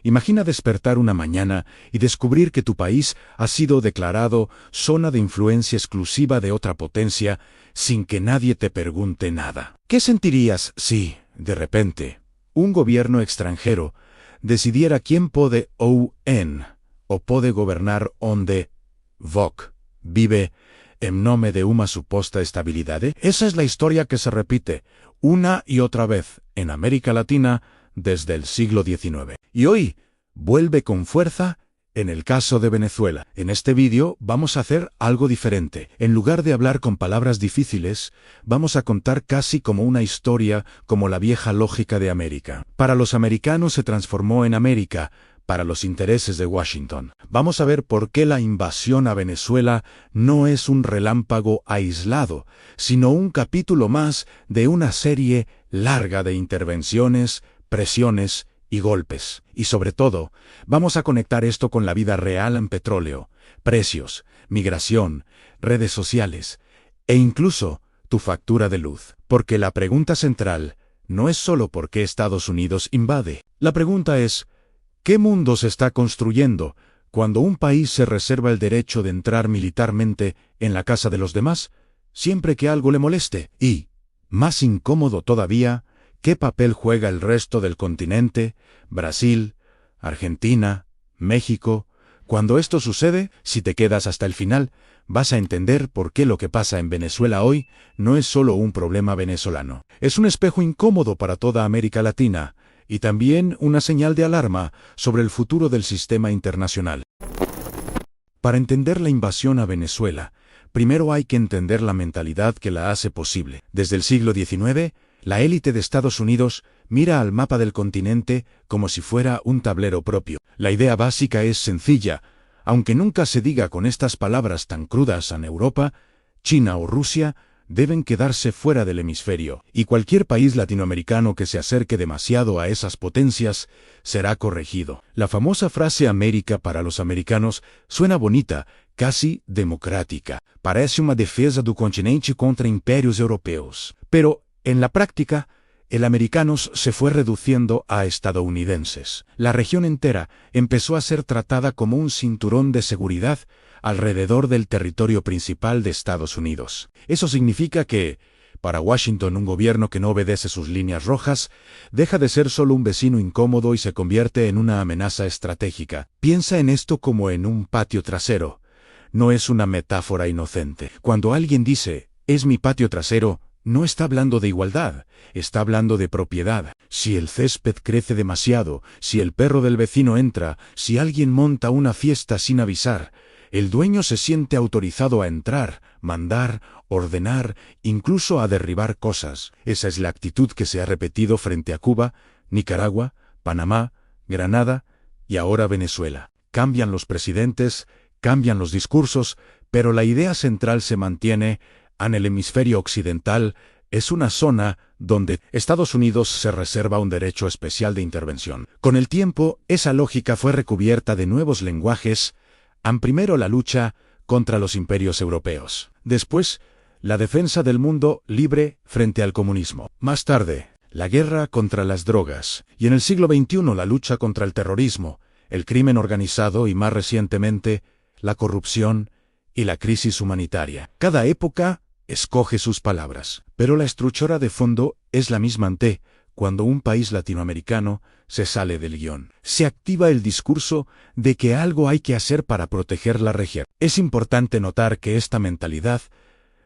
Imagina despertar una mañana y descubrir que tu país ha sido declarado zona de influencia exclusiva de otra potencia sin que nadie te pregunte nada. ¿Qué sentirías si, de repente, un gobierno extranjero decidiera quién puede o puede gobernar onde vive en nombre de una supuesta estabilidad? Esa es la historia que se repite una y otra vez en América Latina desde el siglo XIX. Y hoy vuelve con fuerza en el caso de Venezuela. En este vídeo vamos a hacer algo diferente. En lugar de hablar con palabras difíciles, vamos a contar casi como una historia, como la vieja lógica de América. Para los americanos se transformó en América, para los intereses de Washington. Vamos a ver por qué la invasión a Venezuela no es un relámpago aislado, sino un capítulo más de una serie larga de intervenciones, presiones y golpes. Y sobre todo, vamos a conectar esto con la vida real en petróleo, precios, migración, redes sociales e incluso tu factura de luz. Porque la pregunta central no es solo por qué Estados Unidos invade. La pregunta es, ¿qué mundo se está construyendo cuando un país se reserva el derecho de entrar militarmente en la casa de los demás, siempre que algo le moleste? Y, más incómodo todavía, ¿qué papel juega el resto del continente, Brasil, Argentina, México? Cuando esto sucede, si te quedas hasta el final, vas a entender por qué lo que pasa en Venezuela hoy no es solo un problema venezolano. Es un espejo incómodo para toda América Latina, y también una señal de alarma sobre el futuro del sistema internacional. Para entender la invasión a Venezuela, primero hay que entender la mentalidad que la hace posible. Desde el siglo XIX, la élite de Estados Unidos mira al mapa del continente como si fuera un tablero propio. La idea básica es sencilla, aunque nunca se diga con estas palabras tan crudas en Europa, China o Rusia deben quedarse fuera del hemisferio, y cualquier país latinoamericano que se acerque demasiado a esas potencias será corregido. La famosa frase América para los americanos suena bonita, casi democrática. Parece una defensa del continente contra imperios europeos. Pero, en la práctica, el americanos se fue reduciendo a estadounidenses. La región entera empezó a ser tratada como un cinturón de seguridad alrededor del territorio principal de Estados Unidos. Eso significa que, para Washington, un gobierno que no obedece sus líneas rojas deja de ser solo un vecino incómodo y se convierte en una amenaza estratégica. Piensa en esto como en un patio trasero. No es una metáfora inocente. Cuando alguien dice, es mi patio trasero, no está hablando de igualdad, está hablando de propiedad. Si el césped crece demasiado, si el perro del vecino entra, si alguien monta una fiesta sin avisar, el dueño se siente autorizado a entrar, mandar, ordenar, incluso a derribar cosas. Esa es la actitud que se ha repetido frente a Cuba, Nicaragua, Panamá, Granada y ahora Venezuela. Cambian los presidentes, cambian los discursos, pero la idea central se mantiene. En el hemisferio occidental es una zona donde Estados Unidos se reserva un derecho especial de intervención. Con el tiempo, esa lógica fue recubierta de nuevos lenguajes. Primero la lucha contra los imperios europeos. Después, la defensa del mundo libre frente al comunismo. Más tarde, la guerra contra las drogas. Y en el siglo XXI la lucha contra el terrorismo, el crimen organizado y más recientemente, la corrupción y la crisis humanitaria. Cada época escoge sus palabras, pero la estructura de fondo es la misma cuando un país latinoamericano se sale del guión. Se activa el discurso de que algo hay que hacer para proteger la región. Es importante notar que esta mentalidad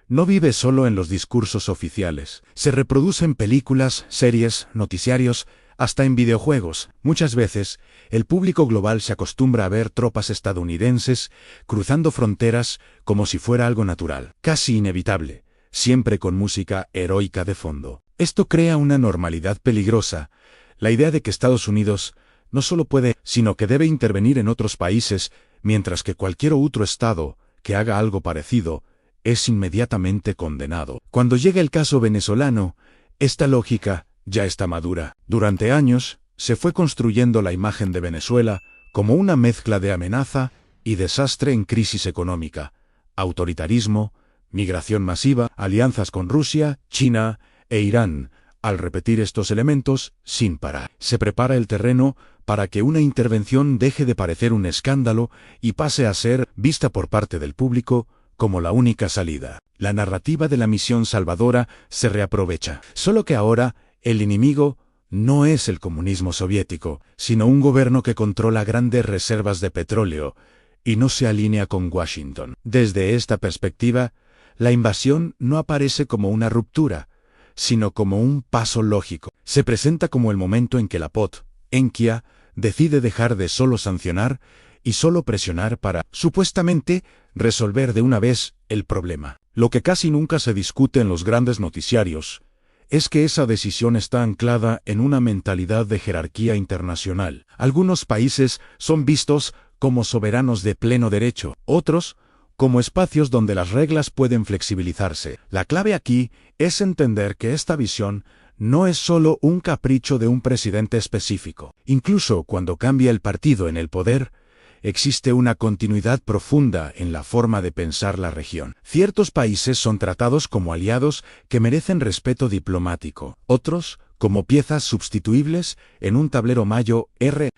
no vive solo en los discursos oficiales. Se reproduce en películas, series, noticiarios, hasta en videojuegos. Muchas veces, el público global se acostumbra a ver tropas estadounidenses cruzando fronteras como si fuera algo natural, casi inevitable, siempre con música heroica de fondo. Esto crea una normalidad peligrosa, la idea de que Estados Unidos no solo puede, sino que debe intervenir en otros países, mientras que cualquier otro estado que haga algo parecido es inmediatamente condenado. Cuando llega el caso venezolano, esta lógica ya está madura. Durante años, se fue construyendo la imagen de Venezuela como una mezcla de amenaza y desastre en crisis económica, autoritarismo, migración masiva, alianzas con Rusia, China e Irán, Al repetir estos elementos, sin parar, se prepara el terreno para que una intervención deje de parecer un escándalo y pase a ser vista por parte del público como la única salida. La narrativa de la misión salvadora se reaprovecha, solo que ahora el enemigo no es el comunismo soviético, sino un gobierno que controla grandes reservas de petróleo y no se alinea con Washington. Desde esta perspectiva, la invasión no aparece como una ruptura, sino como un paso lógico. Se presenta como el momento en que la Potencia decide dejar de solo sancionar y solo presionar para, supuestamente, resolver de una vez el problema. Lo que casi nunca se discute en los grandes noticiarios es que esa decisión está anclada en una mentalidad de jerarquía internacional. Algunos países son vistos como soberanos de pleno derecho, otros como espacios donde las reglas pueden flexibilizarse. La clave aquí es entender que esta visión no es solo un capricho de un presidente específico. Incluso cuando cambia el partido en el poder, existe una continuidad profunda en la forma de pensar la región. Ciertos países son tratados como aliados que merecen respeto diplomático, otros como piezas sustituibles en un tablero mayo.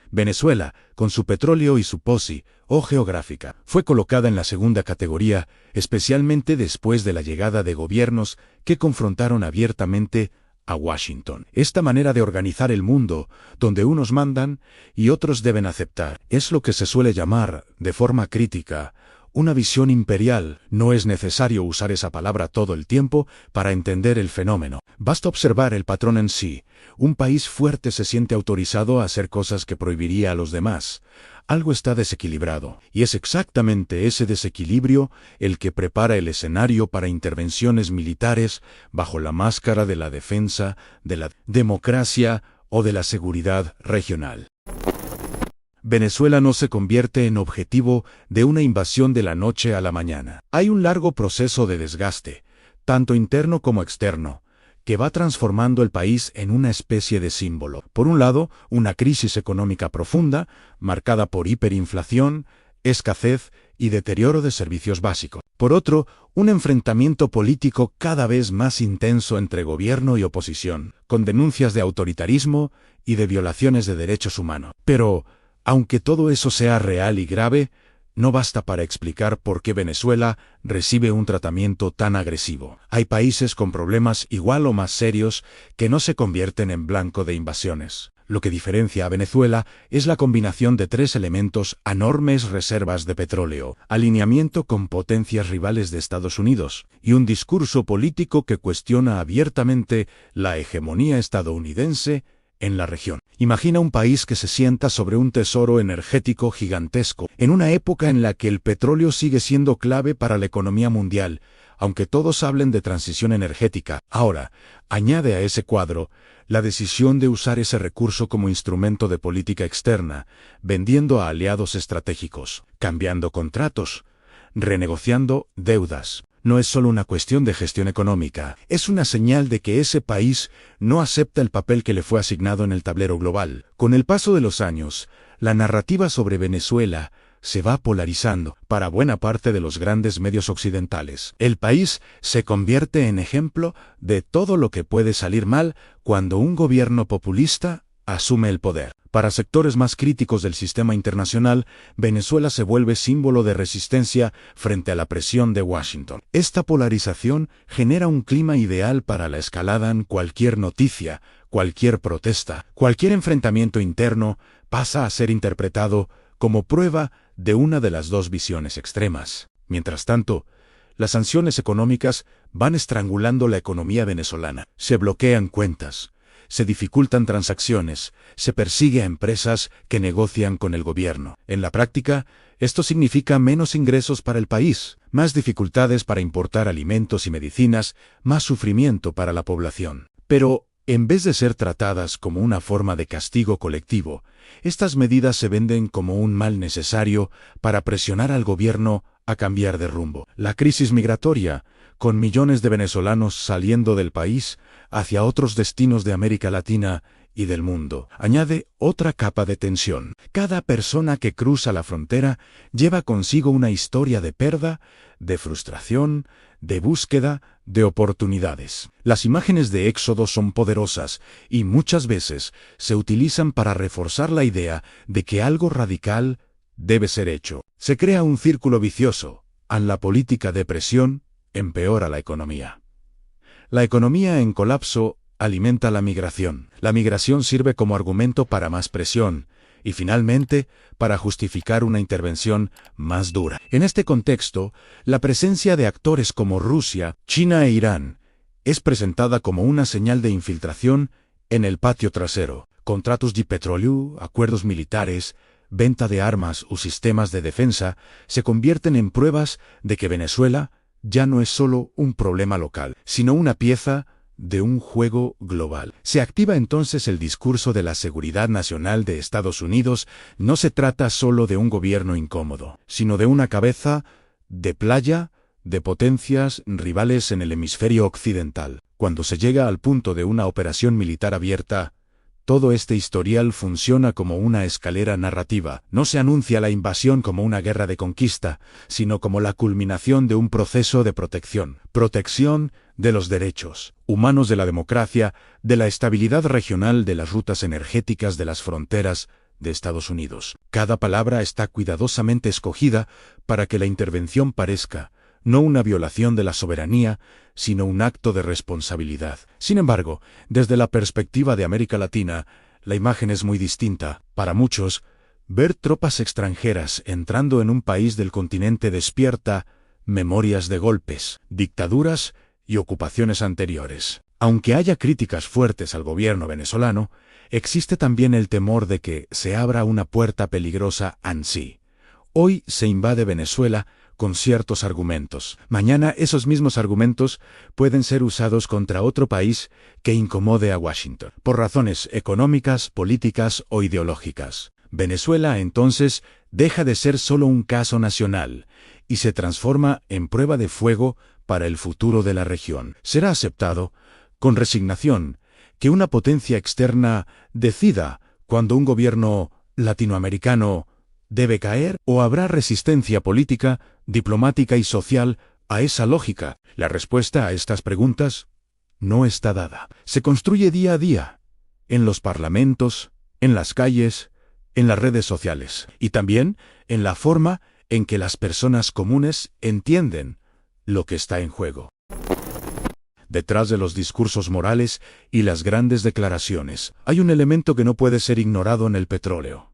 Venezuela, con su petróleo y su posición geográfica, fue colocada en la segunda categoría, especialmente después de la llegada de gobiernos que confrontaron abiertamente a Washington. Esta manera de organizar el mundo, donde unos mandan y otros deben aceptar, es lo que se suele llamar, de forma crítica, una visión imperial. No es necesario usar esa palabra todo el tiempo para entender el fenómeno. Basta observar el patrón en sí. Un país fuerte se siente autorizado a hacer cosas que prohibiría a los demás. Algo está desequilibrado, y es exactamente ese desequilibrio el que prepara el escenario para intervenciones militares bajo la máscara de la defensa, de la democracia o de la seguridad regional. Venezuela no se convierte en objetivo de una invasión de la noche a la mañana. Hay un largo proceso de desgaste, tanto interno como externo, que va transformando el país en una especie de símbolo. Por un lado, una crisis económica profunda, marcada por hiperinflación, escasez y deterioro de servicios básicos. Por otro, un enfrentamiento político cada vez más intenso entre gobierno y oposición, con denuncias de autoritarismo y de violaciones de derechos humanos. Pero, aunque todo eso sea real y grave, no basta para explicar por qué Venezuela recibe un tratamiento tan agresivo. Hay países con problemas igual o más serios que no se convierten en blanco de invasiones. Lo que diferencia a Venezuela es la combinación de tres elementos: enormes reservas de petróleo, alineamiento con potencias rivales de Estados Unidos, y un discurso político que cuestiona abiertamente la hegemonía estadounidense en la región. Imagina un país que se sienta sobre un tesoro energético gigantesco, en una época en la que el petróleo sigue siendo clave para la economía mundial, aunque todos hablen de transición energética. Ahora, añade a ese cuadro la decisión de usar ese recurso como instrumento de política externa, vendiendo a aliados estratégicos, cambiando contratos, renegociando deudas. No es solo una cuestión de gestión económica, es una señal de que ese país no acepta el papel que le fue asignado en el tablero global. Con el paso de los años, la narrativa sobre Venezuela se va polarizando para buena parte de los grandes medios occidentales. El país se convierte en ejemplo de todo lo que puede salir mal cuando un gobierno populista asume el poder. Para sectores más críticos del sistema internacional, Venezuela se vuelve símbolo de resistencia frente a la presión de Washington. Esta polarización genera un clima ideal para la escalada en cualquier noticia, cualquier protesta, cualquier enfrentamiento interno pasa a ser interpretado como prueba de una de las dos visiones extremas. Mientras tanto, las sanciones económicas van estrangulando la economía venezolana. Se bloquean cuentas, se dificultan transacciones, se persigue a empresas que negocian con el gobierno. En la práctica, esto significa menos ingresos para el país, más dificultades para importar alimentos y medicinas, más sufrimiento para la población. Pero, en vez de ser tratadas como una forma de castigo colectivo, estas medidas se venden como un mal necesario para presionar al gobierno a cambiar de rumbo. La crisis migratoria, con millones de venezolanos saliendo del país hacia otros destinos de América Latina y del mundo, añade otra capa de tensión. Cada persona que cruza la frontera lleva consigo una historia de pérdida, de frustración, de búsqueda de oportunidades. Las imágenes de éxodo son poderosas y muchas veces se utilizan para reforzar la idea de que algo radical debe ser hecho. Se crea un círculo vicioso. En la política de presión empeora la economía. La economía en colapso alimenta la migración. La migración sirve como argumento para más presión y, finalmente, para justificar una intervención más dura. En este contexto, la presencia de actores como Rusia, China e Irán es presentada como una señal de infiltración en el patio trasero. Contratos de petróleo, acuerdos militares, venta de armas o sistemas de defensa se convierten en pruebas de que Venezuela ya no es solo un problema local, sino una pieza de un juego global. Se activa entonces el discurso de la seguridad nacional de Estados Unidos. No se trata solo de un gobierno incómodo, sino de una cabeza de playa de potencias rivales en el hemisferio occidental. Cuando se llega al punto de una operación militar abierta, todo este historial funciona como una escalera narrativa. No se anuncia la invasión como una guerra de conquista, sino como la culminación de un proceso de protección. Protección de los derechos humanos, de la democracia, de la estabilidad regional, de las rutas energéticas, de las fronteras de Estados Unidos. Cada palabra está cuidadosamente escogida para que la intervención parezca no una violación de la soberanía, sino un acto de responsabilidad. Sin embargo, desde la perspectiva de América Latina, la imagen es muy distinta. Para muchos, ver tropas extranjeras entrando en un país del continente despierta memorias de golpes, dictaduras y ocupaciones anteriores. Aunque haya críticas fuertes al gobierno venezolano, existe también el temor de que se abra una puerta peligrosa ansí. Hoy se invade Venezuela con ciertos argumentos. Mañana esos mismos argumentos pueden ser usados contra otro país que incomode a Washington, por razones económicas, políticas o ideológicas. Venezuela, entonces, deja de ser solo un caso nacional y se transforma en prueba de fuego para el futuro de la región. Será aceptado, con resignación, que una potencia externa decida cuando un gobierno latinoamericano debe caer, o habrá resistencia política, diplomática y social a esa lógica. La respuesta a estas preguntas no está dada. Se construye día a día, en los parlamentos, en las calles, en las redes sociales, y también en la forma en que las personas comunes entienden lo que está en juego. Detrás de los discursos morales y las grandes declaraciones, hay un elemento que no puede ser ignorado en el petróleo.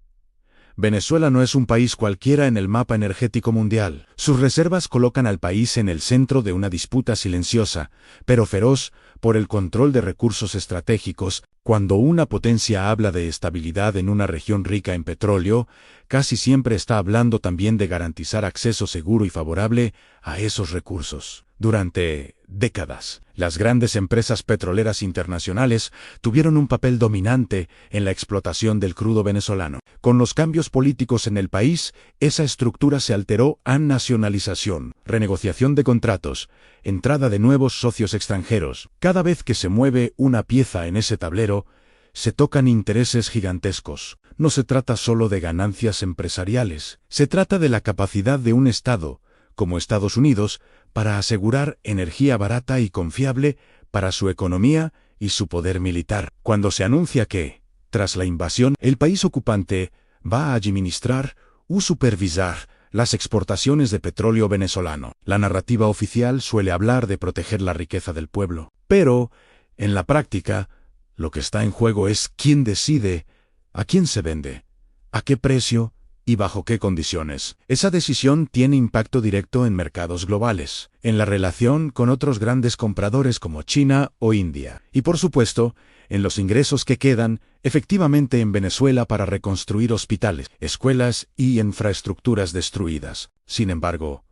Venezuela no es un país cualquiera en el mapa energético mundial. Sus reservas colocan al país en el centro de una disputa silenciosa, pero feroz, por el control de recursos estratégicos. Cuando una potencia habla de estabilidad en una región rica en petróleo, casi siempre está hablando también de garantizar acceso seguro y favorable a esos recursos. Durante décadas, las grandes empresas petroleras internacionales tuvieron un papel dominante en la explotación del crudo venezolano. Con los cambios políticos en el país, esa estructura se alteró a nacionalización, renegociación de contratos, entrada de nuevos socios extranjeros. Cada vez que se mueve una pieza en ese tablero, se tocan intereses gigantescos. No se trata solo de ganancias empresariales, se trata de la capacidad de un Estado, como Estados Unidos, para asegurar energía barata y confiable para su economía y su poder militar. Cuando se anuncia que, tras la invasión, el país ocupante va a administrar o supervisar las exportaciones de petróleo venezolano, la narrativa oficial suele hablar de proteger la riqueza del pueblo. Pero, en la práctica, lo que está en juego es quién decide a quién se vende, a qué precio y bajo qué condiciones. Esa decisión tiene impacto directo en mercados globales, en la relación con otros grandes compradores como China o India, y por supuesto, en los ingresos que quedan efectivamente en Venezuela para reconstruir hospitales, escuelas y infraestructuras destruidas. Sin embargo,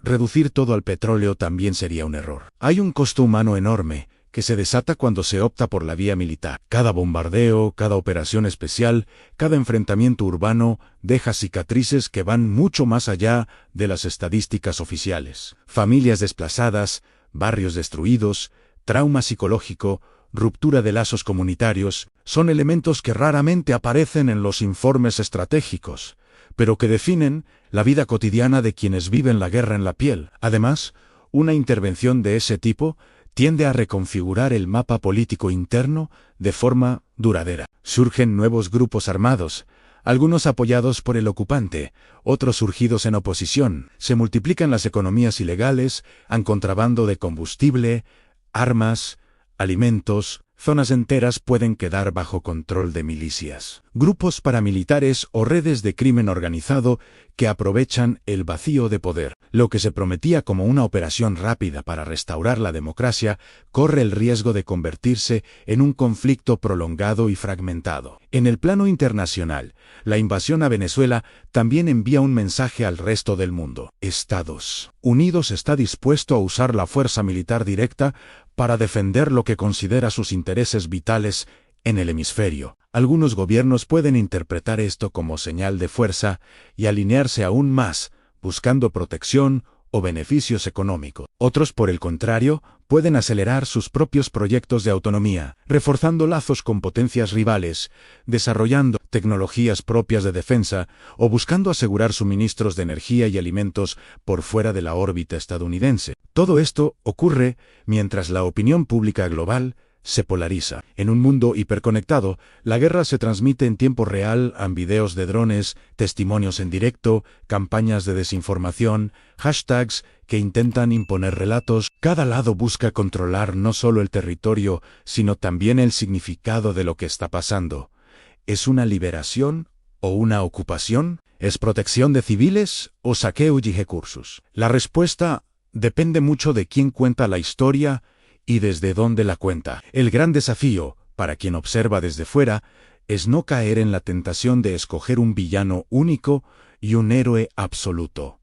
reducir todo al petróleo también sería un error. Hay un costo humano enorme que se desata cuando se opta por la vía militar. Cada bombardeo, cada operación especial, cada enfrentamiento urbano deja cicatrices que van mucho más allá de las estadísticas oficiales. Familias desplazadas, barrios destruidos, trauma psicológico, ruptura de lazos comunitarios, son elementos que raramente aparecen en los informes estratégicos, pero que definen la vida cotidiana de quienes viven la guerra en la piel. Además, Una intervención de ese tipo tiende a reconfigurar el mapa político interno de forma duradera. Surgen nuevos grupos armados, algunos apoyados por el ocupante, otros surgidos en oposición. Se multiplican las economías ilegales, hay contrabando de combustible, armas, alimentos. Zonas enteras pueden quedar bajo control de milicias, grupos paramilitares o redes de crimen organizado que aprovechan el vacío de poder. Lo que se prometía como una operación rápida para restaurar la democracia corre el riesgo de convertirse en un conflicto prolongado y fragmentado. En el plano internacional, la invasión a Venezuela también envía un mensaje al resto del mundo. Estados Unidos está dispuesto a usar la fuerza militar directa para defender lo que considera sus intereses vitales en el hemisferio. Algunos gobiernos pueden interpretar esto como señal de fuerza y alinearse aún más, buscando protección o beneficios económicos. Otros, por el contrario, pueden acelerar sus propios proyectos de autonomía, reforzando lazos con potencias rivales, desarrollando tecnologías propias de defensa o buscando asegurar suministros de energía y alimentos por fuera de la órbita estadounidense. Todo esto ocurre mientras la opinión pública global se polariza. En un mundo hiperconectado, la guerra se transmite en tiempo real en videos de drones, testimonios en directo, campañas de desinformación, hashtags que intentan imponer relatos. Cada lado busca controlar no solo el territorio, sino también el significado de lo que está pasando. ¿Es una liberación o una ocupación? ¿Es protección de civiles o saqueo de recursos? La respuesta depende mucho de quién cuenta la historia y desde dónde la cuenta. El gran desafío, para quien observa desde fuera, es no caer en la tentación de escoger un villano único y un héroe absoluto.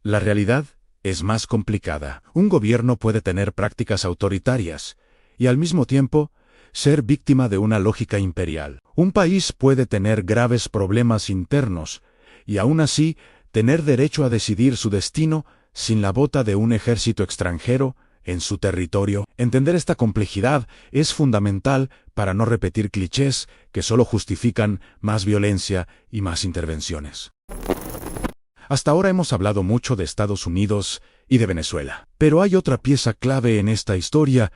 La realidad es más complicada. Un gobierno puede tener prácticas autoritarias y al mismo tiempo ser víctima de una lógica imperial. Un país puede tener graves problemas internos y aún así tener derecho a decidir su destino sin la bota de un ejército extranjero en su territorio. Entender esta complejidad es fundamental para no repetir clichés que solo justifican más violencia y más intervenciones. Hasta ahora hemos hablado mucho de Estados Unidos y de Venezuela, pero hay otra pieza clave en esta historia: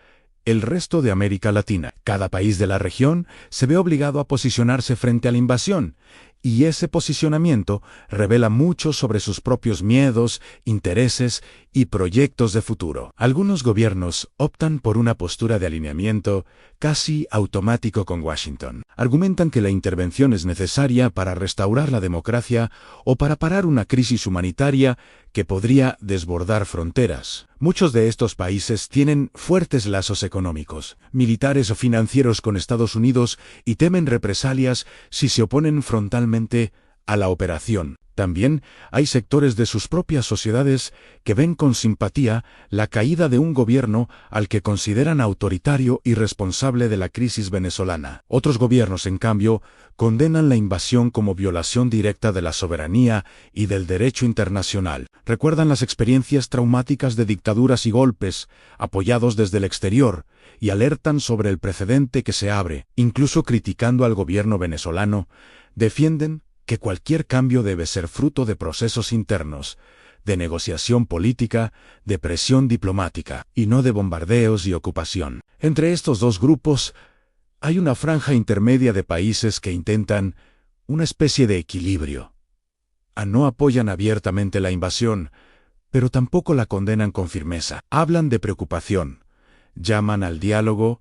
el resto de América Latina. Cada país de la región se ve obligado a posicionarse frente a la invasión, y ese posicionamiento revela mucho sobre sus propios miedos, intereses y proyectos de futuro. Algunos gobiernos optan por una postura de alineamiento casi automático con Washington. Argumentan que la intervención es necesaria para restaurar la democracia o para parar una crisis humanitaria que podría desbordar fronteras. Muchos de estos países tienen fuertes lazos económicos, militares o financieros con Estados Unidos y temen represalias si se oponen frontalmente a la operación. También hay sectores de sus propias sociedades que ven con simpatía la caída de un gobierno al que consideran autoritario y responsable de la crisis venezolana. Otros gobiernos, en cambio, condenan la invasión como violación directa de la soberanía y del derecho internacional. Recuerdan las experiencias traumáticas de dictaduras y golpes, apoyados desde el exterior, y alertan sobre el precedente que se abre. Incluso criticando al gobierno venezolano, defienden que cualquier cambio debe ser fruto de procesos internos, de negociación política, de presión diplomática, y no de bombardeos y ocupación. Entre estos dos grupos, hay una franja intermedia de países que intentan una especie de equilibrio. No apoyan abiertamente la invasión, pero tampoco la condenan con firmeza. Hablan de preocupación, llaman al diálogo,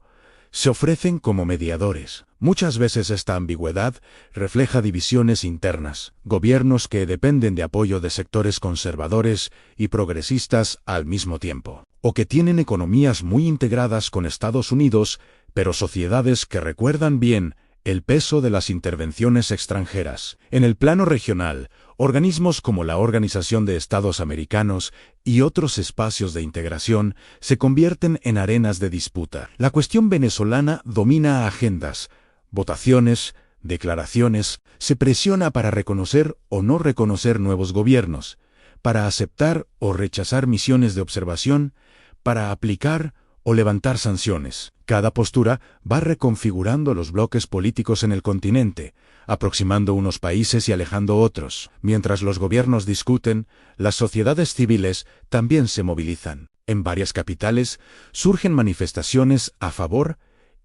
se ofrecen como mediadores. Muchas veces esta ambigüedad refleja divisiones internas, gobiernos que dependen de apoyo de sectores conservadores y progresistas al mismo tiempo, o que tienen economías muy integradas con Estados Unidos, pero sociedades que recuerdan bien el peso de las intervenciones extranjeras. En el plano regional, organismos como la Organización de Estados Americanos y otros espacios de integración se convierten en arenas de disputa. La cuestión venezolana domina agendas, votaciones, declaraciones, se presiona para reconocer o no reconocer nuevos gobiernos, para aceptar o rechazar misiones de observación, para aplicar o levantar sanciones. Cada postura va reconfigurando los bloques políticos en el continente, aproximando unos países y alejando otros. Mientras los gobiernos discuten, las sociedades civiles también se movilizan. En varias capitales surgen manifestaciones a favor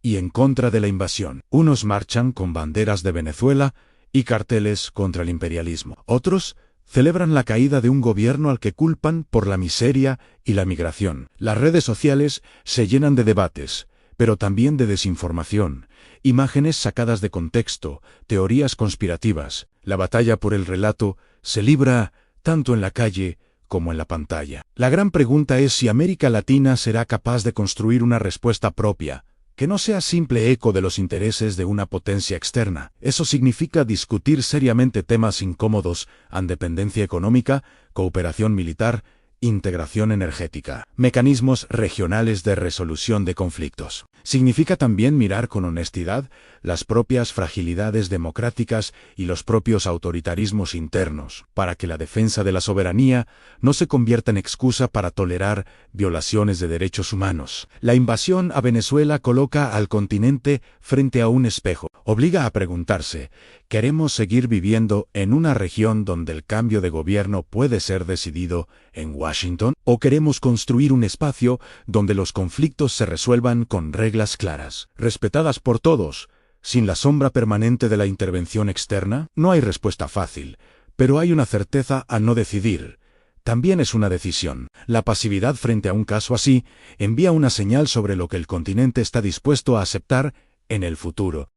y en contra de la invasión. Unos marchan con banderas de Venezuela y carteles contra el imperialismo. Otros celebran la caída de un gobierno al que culpan por la miseria y la migración. Las redes sociales se llenan de debates, pero también de desinformación, imágenes sacadas de contexto, teorías conspirativas. La batalla por el relato se libra tanto en la calle como en la pantalla. La gran pregunta es si América Latina será capaz de construir una respuesta propia, que no sea simple eco de los intereses de una potencia externa. Eso significa discutir seriamente temas incómodos: dependencia económica, cooperación militar, integración energética, mecanismos regionales de resolución de conflictos. Significa también mirar con honestidad las propias fragilidades democráticas y los propios autoritarismos internos, para que la defensa de la soberanía no se convierta en excusa para tolerar violaciones de derechos humanos. La invasión a Venezuela coloca al continente frente a un espejo. Obliga a preguntarse: ¿queremos seguir viviendo en una región donde el cambio de gobierno puede ser decidido en Washington? ¿O queremos construir un espacio donde los conflictos se resuelvan con reglas claras, respetadas por todos, sin la sombra permanente de la intervención externa? No hay respuesta fácil, pero hay una certeza al no decidir. También es una decisión. La pasividad frente a un caso así envía una señal sobre lo que el continente está dispuesto a aceptar en el futuro.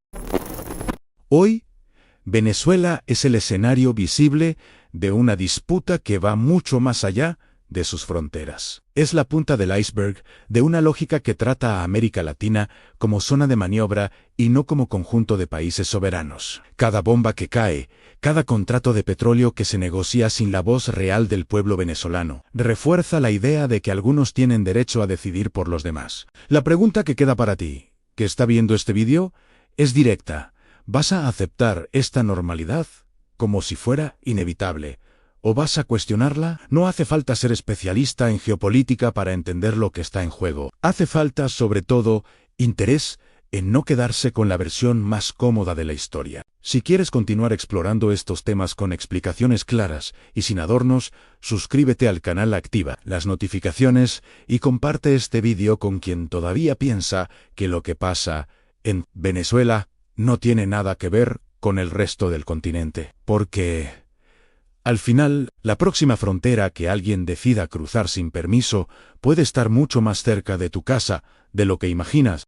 Hoy, Venezuela es el escenario visible de una disputa que va mucho más allá de sus fronteras. Es la punta del iceberg de una lógica que trata a América Latina como zona de maniobra y no como conjunto de países soberanos. Cada bomba que cae, cada contrato de petróleo que se negocia sin la voz real del pueblo venezolano, refuerza la idea de que algunos tienen derecho a decidir por los demás. La pregunta que queda para ti, que está viendo este vídeo, es directa. ¿Vas a aceptar esta normalidad como si fuera inevitable? ¿O vas a cuestionarla? No hace falta ser especialista en geopolítica para entender lo que está en juego. Hace falta, sobre todo, interés en no quedarse con la versión más cómoda de la historia. Si quieres continuar explorando estos temas con explicaciones claras y sin adornos, suscríbete al canal, activa las notificaciones y comparte este vídeo con quien todavía piensa que lo que pasa en Venezuela no tiene nada que ver con el resto del continente. Porque al final, la próxima frontera que alguien decida cruzar sin permiso puede estar mucho más cerca de tu casa de lo que imaginas.